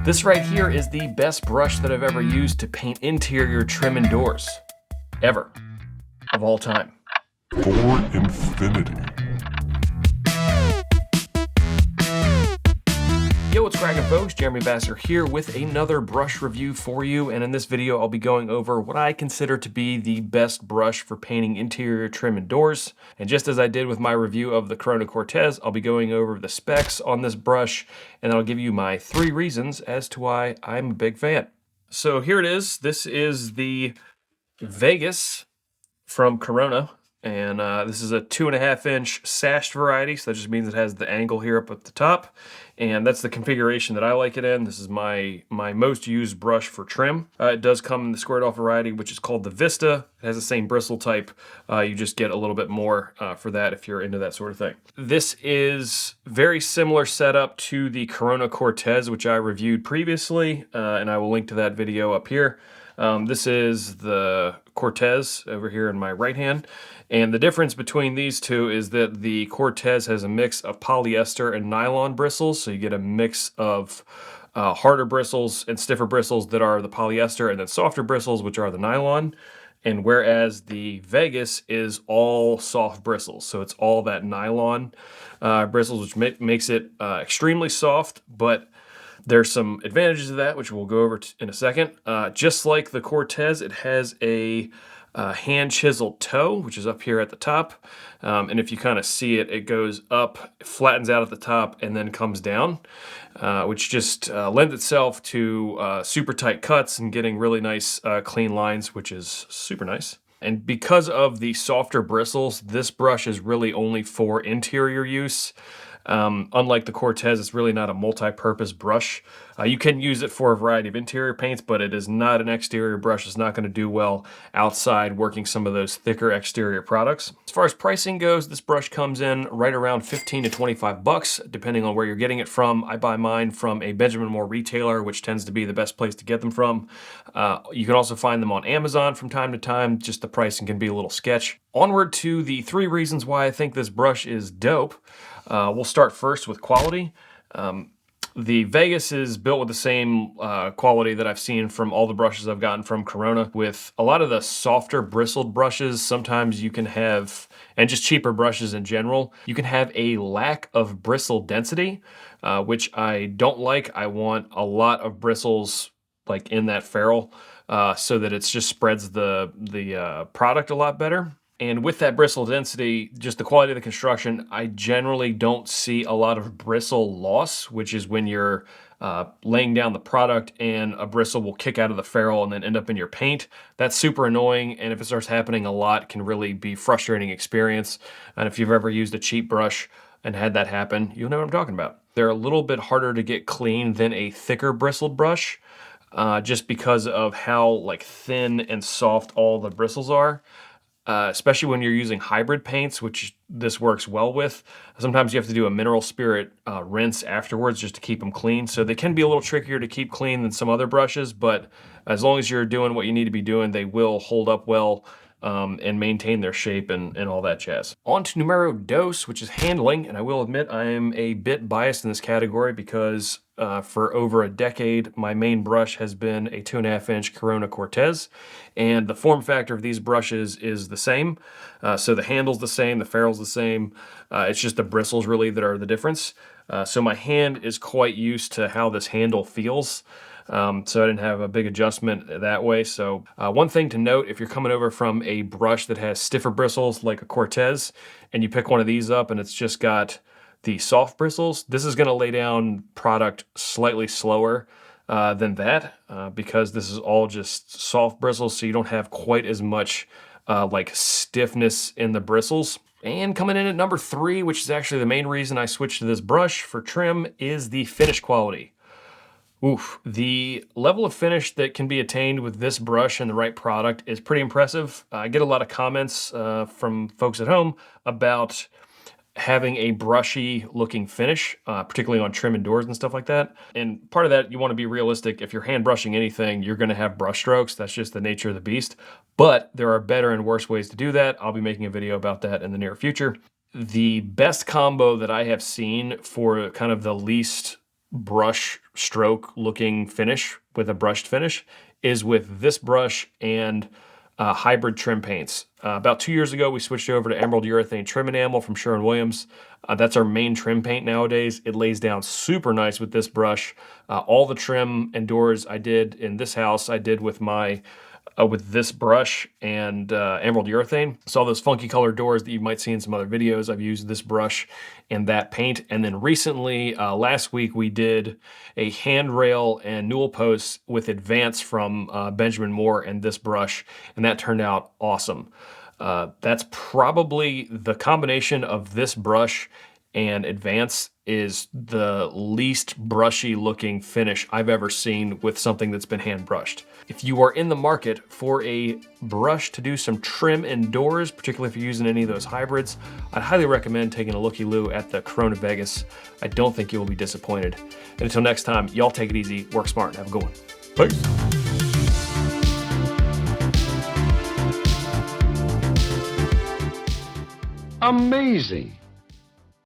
This right here is the best brush that I've ever used to paint interior trim and doors. Ever. Of all time. For infinity. Yo, what's cracking, folks? Jeremy Vassar here with another brush review for you, and in this video I'll be going over what I consider to be the best brush for painting interior trim and doors. And just as I did with my review of the Corona Cortez, I'll be going over the specs on this brush, and I'll give you my 3 reasons as to why I'm a big fan. So here it is. This is the Vegas from Corona. And this is a 2.5-inch sashed variety, so that just means it has the angle here up at the top, and that's the configuration that I like it in. This is my most used brush for trim. It does come in the squared off variety, which is called the Vista. It has the same bristle type. You just get a little bit more for that if you're into that sort of thing. This is very similar setup to the Corona Cortez, which I reviewed previously, and I will link to that video up here. This is the Cortez over here in my right hand. And the difference between these two is that the Cortez has a mix of polyester and nylon bristles. So you get a mix of harder bristles and stiffer bristles that are the polyester, and then softer bristles, which are the nylon. And whereas the Vegas is all soft bristles. So it's all that nylon bristles, which makes it extremely soft, but there's some advantages to that, which we'll go over in a second. Just like the Cortez, it has a hand chiseled toe, which is up here at the top. And if you kind of see it, it goes up, flattens out at the top, and then comes down, which just lends itself to super tight cuts and getting really nice clean lines, which is super nice. And because of the softer bristles, this brush is really only for interior use. Unlike the Cortez, it's really not a multi-purpose brush. You can use it for a variety of interior paints, but it is not an exterior brush. It's not going to do well outside working some of those thicker exterior products. As far as pricing goes, this brush comes in right around 15 to 25 bucks, depending on where you're getting it from. I buy mine from a Benjamin Moore retailer, which tends to be the best place to get them from. You can also find them on Amazon from time to time. Just the pricing can be a little sketch. Onward to the 3 reasons why I think this brush is dope. We'll start first with quality. The Vegas is built with the same quality that I've seen from all the brushes I've gotten from Corona. With a lot of the softer bristled brushes, sometimes you can have, and just cheaper brushes in general, you can have a lack of bristle density, which I don't like. I want a lot of bristles like in that ferrule so that it just spreads the product a lot better. And with that bristle density, just the quality of the construction, I generally don't see a lot of bristle loss, which is when you're laying down the product and a bristle will kick out of the ferrule and then end up in your paint. That's super annoying, and if it starts happening a lot, it can really be frustrating experience. And if you've ever used a cheap brush and had that happen, you'll know what I'm talking about. They're a little bit harder to get clean than a thicker bristled brush, just because of how like thin and soft all the bristles are. Especially when you're using hybrid paints, which this works well with. Sometimes you have to do a mineral spirit rinse afterwards just to keep them clean. So they can be a little trickier to keep clean than some other brushes, but as long as you're doing what you need to be doing, they will hold up well and maintain their shape and all that jazz. On to numero dos, which is handling, and I will admit I am a bit biased in this category because for over a decade, my main brush has been a 2.5-inch Corona Cortez, and the form factor of these brushes is the same. So the handle's the same, the ferrule's the same. It's just the bristles really that are the difference. So my hand is quite used to how this handle feels. So I didn't have a big adjustment that way. So one thing to note, if you're coming over from a brush that has stiffer bristles like a Cortez, and you pick one of these up and it's just got the soft bristles, this is going to lay down product slightly slower than that because this is all just soft bristles, so you don't have quite as much like stiffness in the bristles. And coming in at number 3, which is actually the main reason I switched to this brush for trim, is the finish quality. Oof, the level of finish that can be attained with this brush and the right product is pretty impressive. I get a lot of comments from folks at home about having a brushy looking finish, particularly on trim and doors and stuff like that. And part of that, you want to be realistic. If you're hand brushing anything, you're going to have brush strokes. That's just the nature of the beast. But there are better and worse ways to do that. I'll be making a video about that in the near future. The best combo that I have seen for kind of the least brush stroke looking finish with a brushed finish is with this brush and hybrid trim paints. About 2 years ago, we switched over to emerald urethane trim enamel from Sherwin-Williams. That's our main trim paint nowadays. It lays down super nice with this brush. All the trim and doors I did in this house, I did with my with this brush and emerald urethane. So all those funky colored doors that you might see in some other videos, I've used this brush and that paint. And then recently, last week, we did a handrail and newel posts with Advance from Benjamin Moore and this brush, and that turned out awesome. That's probably the combination of this brush and Advance is the least brushy looking finish I've ever seen with something that's been hand brushed. If you are in the market for a brush to do some trim indoors, particularly if you're using any of those hybrids, I'd highly recommend taking a looky-loo at the Corona Vegas. I don't think you will be disappointed. And until next time, y'all take it easy, work smart, and have a good one. Peace. Amazing.